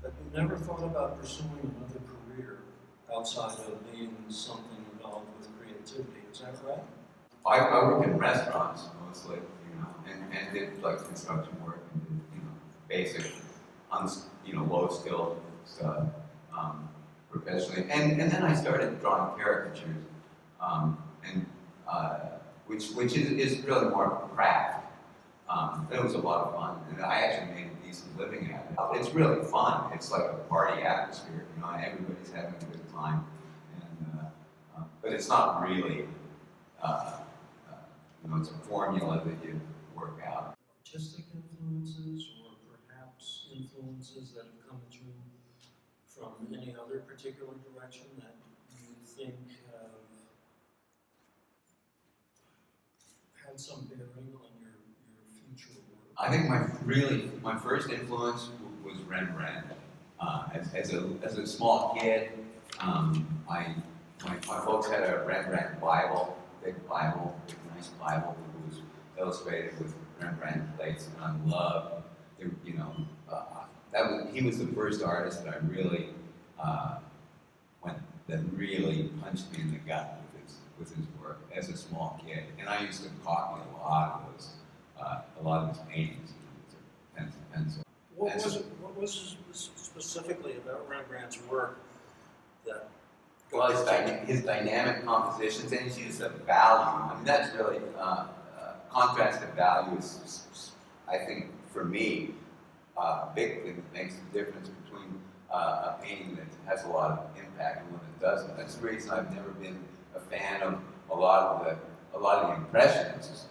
that you never thought about pursuing another career outside of being something involved with creativity. Is that right? I work in restaurants mostly, and did like construction work and did, basic, low skill stuff professionally. And then I started drawing caricatures, and which is really more craft. It was a lot of fun, and I actually made a decent living at it. It's really fun. It's like a party atmosphere, and everybody's having a good time. And but it's not really, it's a formula that you work out. Artistic influences, or perhaps influences that have come at you from any other particular direction that you think have had some bearing on your future work? I think my first influence was Rembrandt. As a small kid, my folks had a Rembrandt Bible, big nice Bible that was illustrated with Rembrandt plates, and I loved it. He was the first artist that I really that really punched me in the gut with his work as a small kid, and I used to copy a lot of his paintings with pens and pencil. What was specifically about Rembrandt's work that? Well, his dynamic compositions and his use of value. I mean, that's really contrast of value is, I think, for me, a big thing that makes the difference between a painting that has a lot of impact and one that doesn't. That's the reason I've never been a fan of a lot of the impressionists,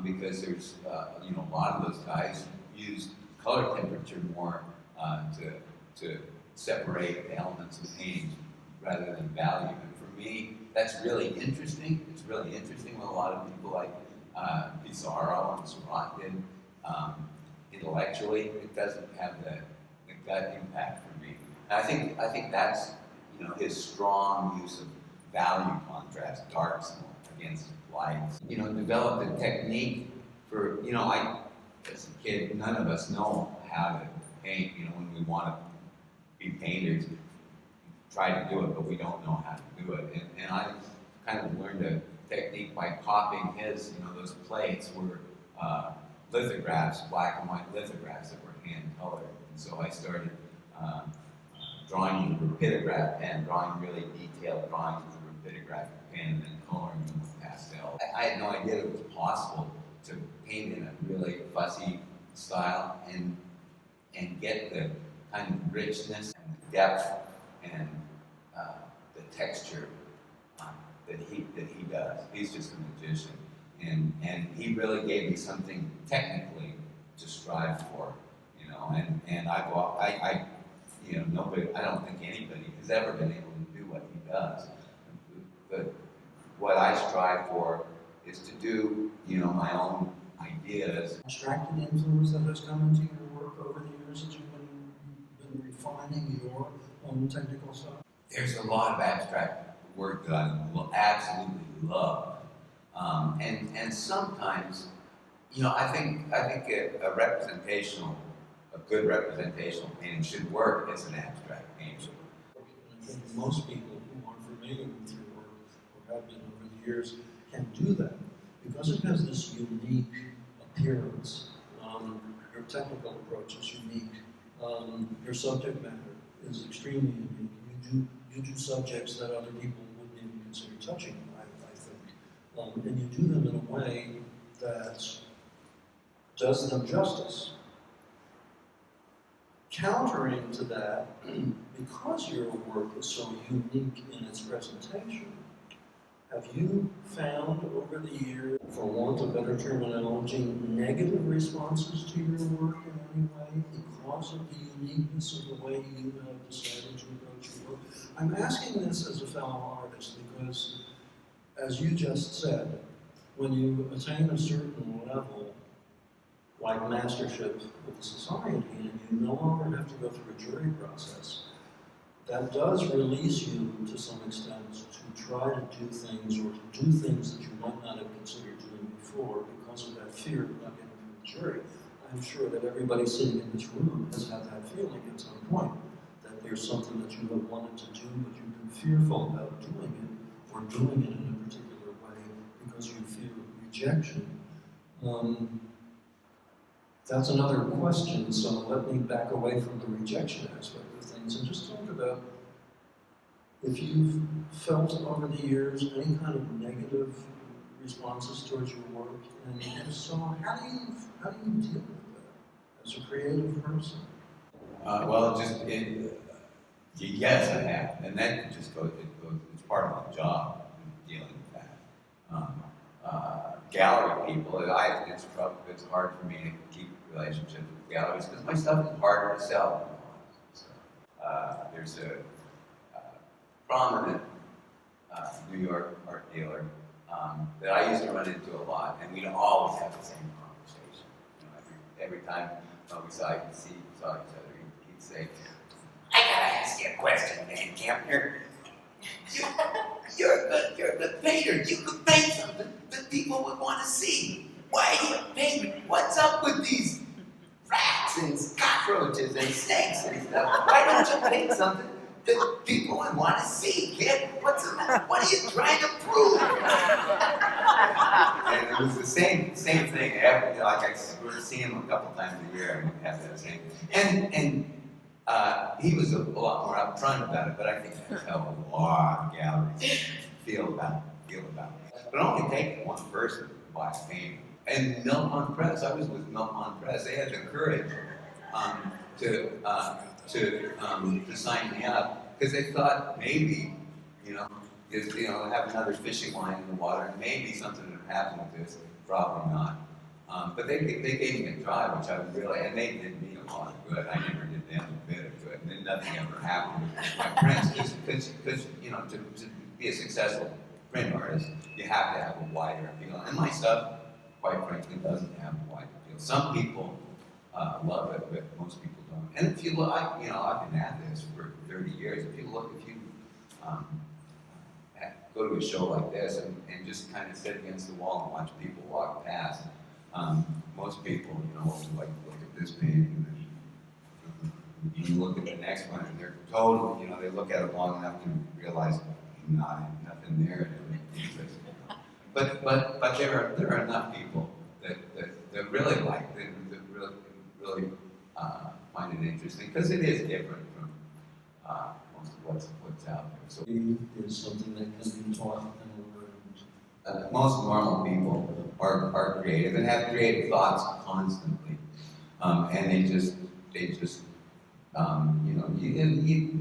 because there's a lot of those guys use color temperature more to separate the elements of paintings rather than value. And for me, that's really interesting. It's really interesting when a lot of people like Pissarro and Seurat did. Intellectually, it doesn't have the gut impact for me. And I think that's his strong use of value contrast, darks against lights. Developed a technique for as a kid, none of us know how to paint. When we want to be painters, try to do it, but we don't know how to do it. And I kind of learned a technique by copying his. Those plates were lithographs, black and white lithographs that were hand colored. And so I started drawing with a rapidograph pen, drawing really detailed drawings with a rapidograph pen, and then coloring them with pastel. I had no idea it was possible to paint in a really fussy style and get the kind of richness and the depth and the texture that he does. He's just a magician, and he really gave me something technically to strive for, And I don't think anybody has ever been able to do what he does. But what I strive for is to do, my own ideas. Abstracted influence that has come into your work over the years as you've been refining your own technical stuff? There's a lot of abstract work that I absolutely love, and sometimes, I think a good representational painting should work as an abstract painting. I think most people who are familiar with your work, or have been over the years, can do that because it has this unique appearance. Your technical approach is unique. Your subject matter is extremely unique. You do subjects that other people wouldn't even consider touching, I think. And you do them in a way that does them justice. Countering to that, because your work is so unique in its presentation, have you found over the years, for want of better terminology, negative responses to your work in any way because of the uniqueness of the way you have decided to approach your work? I'm asking this as a fellow artist because, as you just said, when you attain a certain level, like mastership with the society, and you no longer have to go through a jury process, that does release you to some extent to try to do things, or to do things that you might not have considered doing before because of that fear of not getting through the jury. I'm sure that everybody sitting in this room has had that feeling at some point. there's something that you have wanted to do, but you've been fearful about doing it, or doing it in a particular way because you fear rejection. That's another question, so let me back away from the rejection aspect of things and just talk about if you've felt over the years any kind of negative responses towards your work, and if so, how do you deal with that as a creative person? Yes, I have, and that just goes. It's part of my job dealing with that. Gallery people, it's hard for me to keep relationships with galleries because my stuff is harder to sell. So, there's a prominent New York art dealer that I used to run into a lot, and we'd always have the same conversation. You know, every time we saw each other, he'd say, "I gotta ask you a question, man, Kempen. You're a good painter. You could paint something that people would want to see. Why are you painting? What's up with these rats and cockroaches and snakes and stuff? Why don't you paint something that people would want to see, kid? What's the matter? What are you trying to prove?" And it was the same thing. I would see him a couple times a year and have that same. And he was a lot more upfront about it, but I think that's how a lot of galleries feel about it. But only take one person to buy a painting. And Milpon Press, I was with Milpon Press. They had the courage to sign me up because they thought maybe, have another fishing line in the water, and maybe something would happen with this. Probably not. But they gave me a try, which I really, and they did me a lot of good. I never did them a bit of good, and then nothing ever happened with my prints because to be a successful print artist, you have to have a wider appeal. And my stuff, quite frankly, doesn't have a wide appeal. Some people love it, but most people don't. And if you look, I've been at this for 30 years. If you go to a show like this and just kind of sit against the wall and watch people walk past, most people, will look at this painting and then you look at the next one and they're totally, they look at it long enough to realize nothing there. But there are enough people that really like it, that really find it interesting because it is different from most of what's out there. So Is something that can be taught and learned. Most normal people are creative and have creative thoughts constantly, and they just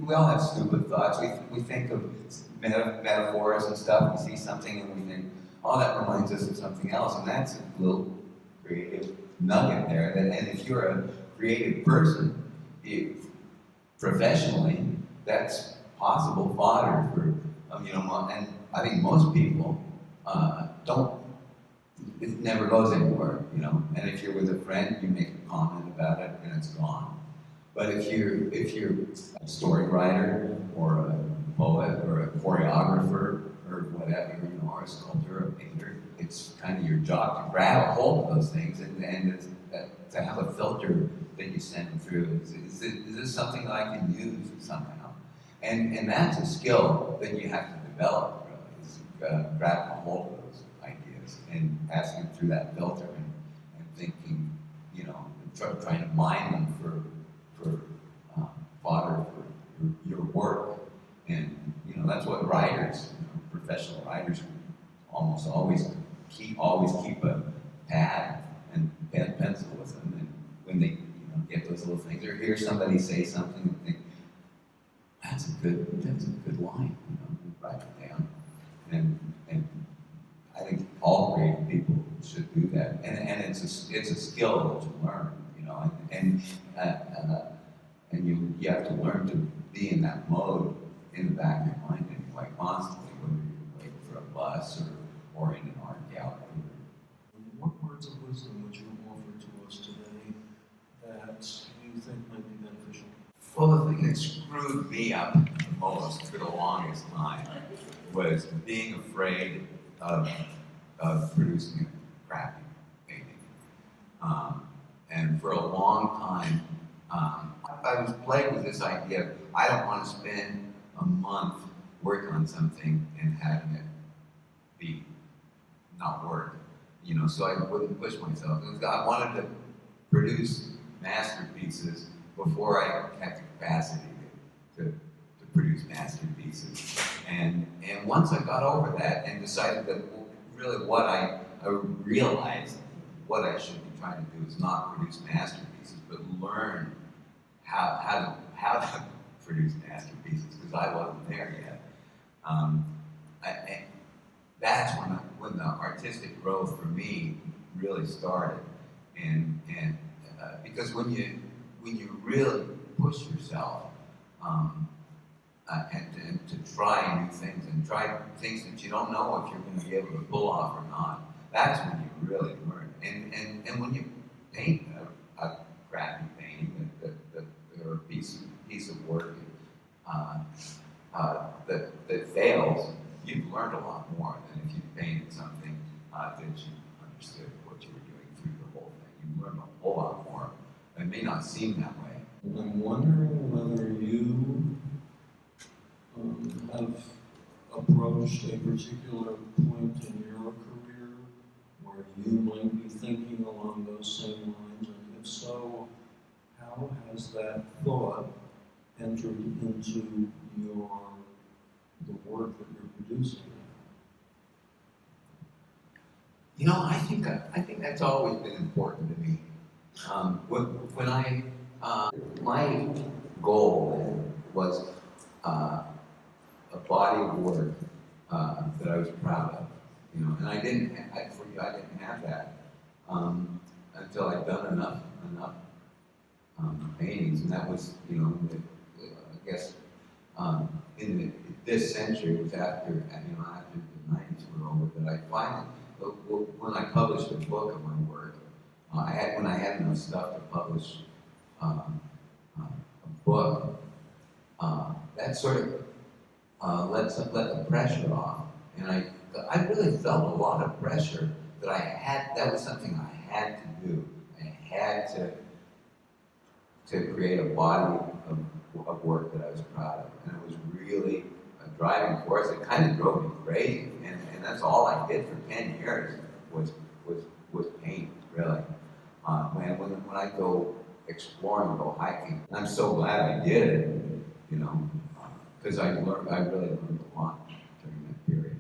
we all have stupid thoughts. We think of metaphors and stuff. We see something and we think, oh, that reminds us of something else, and that's a little creative nugget there. And if you're a creative person, professionally, that's possible fodder for and I think most people don't. It never goes anywhere, And if you're with a friend, you make a comment about it, and it's gone. But if you're a story writer or a poet or a choreographer or whatever, or a sculptor, a painter, it's kind of your job to grab a hold of those things and to have a filter that you send through. Is this something that I can use somehow? And that's a skill that you have to develop, really, is grabbing a hold of those ideas and passing them through that filter and thinking, trying to mine them for fodder for your work. And, that's what writers, professional writers almost always keep a pad and pencil with them. And when they, get those little things or hear somebody say something and think, that's a good line, write it down. And I think all creative people should do that. And it's a skill that you learn, and you have to learn to be in that mode in the back of your mind anyway, constantly, whether you're waiting for a bus or in an art gallery. What words of wisdom would you offer to us today that you think might be beneficial? Well, the thing that screwed me up the most for the longest time was being afraid of producing a crappy painting. And for a long time, I was plagued with this idea of, I don't want to spend a month working on something and having it be not work. You know, so I wouldn't push myself. I wanted to produce masterpieces before I had the capacity to produce masterpieces. And once I got over that and decided that really what I realized what I should be trying to do is not produce masterpieces, but learn how to produce masterpieces, because I wasn't there yet. That's when the artistic growth for me really started, and because when you really push yourself and to try new things and try things that you don't know if you're going to be able to pull off or not, that's when you really learn. And when you paint a crappy painting or a piece of work that fails, you've learned a lot more than if you painted something that you understood what you were doing through the whole thing. You learned a whole lot more. It may not seem that way. I'm wondering whether you have approached a particular point in your career where you might be thinking along those same lines, and if so, how has that thought entered into the work that you're producing? You know, I think that's always been important to me. When I my goal was a body of work that I was proud of, you know, and I didn't have that until I'd done enough paintings, and that was, you know, I guess in this century, it was after the 90s were over, that I finally, when I published a book of my work, when I had enough stuff to publish a book, that sort of let the pressure off, and I really felt a lot of pressure that that was something I had to do. I had to create a body of work that I was proud of, and it was really a driving force. It kind of drove me crazy, and that's all I did for 10 years was paint, really. When I go exploring, go hiking, I'm so glad I did it, you know, because I really learned a lot during that period.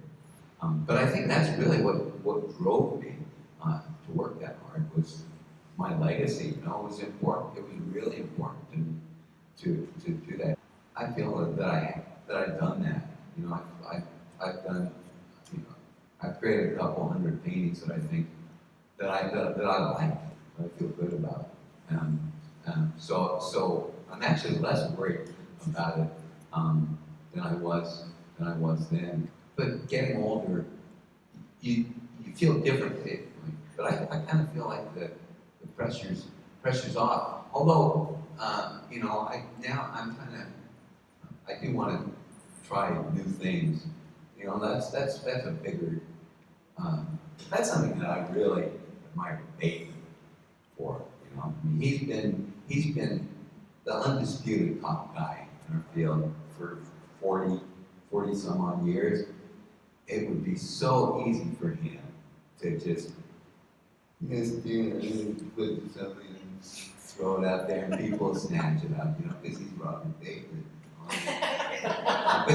But I think that's really what drove me to work that hard, was my legacy. You know, it was important. It was really important to do that. I feel that I've done that. You know, I've done. You know, I've created a couple hundred paintings that I think that I like. That I feel good about. So I'm actually less worried about it than I was then. But getting older, you feel differently. But I kind of feel like the pressure's off. Although you know, I do want to try new things. You know, that's a bigger. That's something that I really admire Bateman for. You know, I mean, he's been the undisputed top guy in our field for 40 some odd years. It would be so easy for him to just put something and throw it out there, and people snatch it up, you know, because he's Robert Bateman. But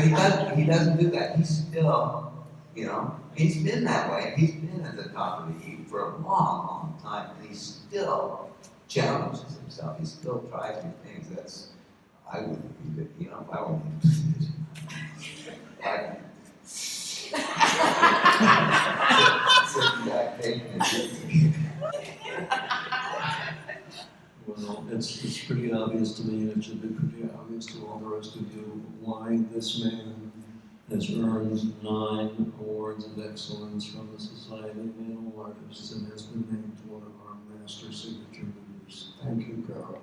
he doesn't do that. He's still, you know, he's been that way. He's been at the top of the heap for a long, long time, and he still challenges himself. He still tries new things. I wouldn't be, you know, if I were in his position. Well, it's pretty obvious to me, and it should be pretty obvious to all the rest of you, why this man has earned 9 awards of excellence from the Society of Male Artists and has been named one of our master signature members. Thank you, Carel.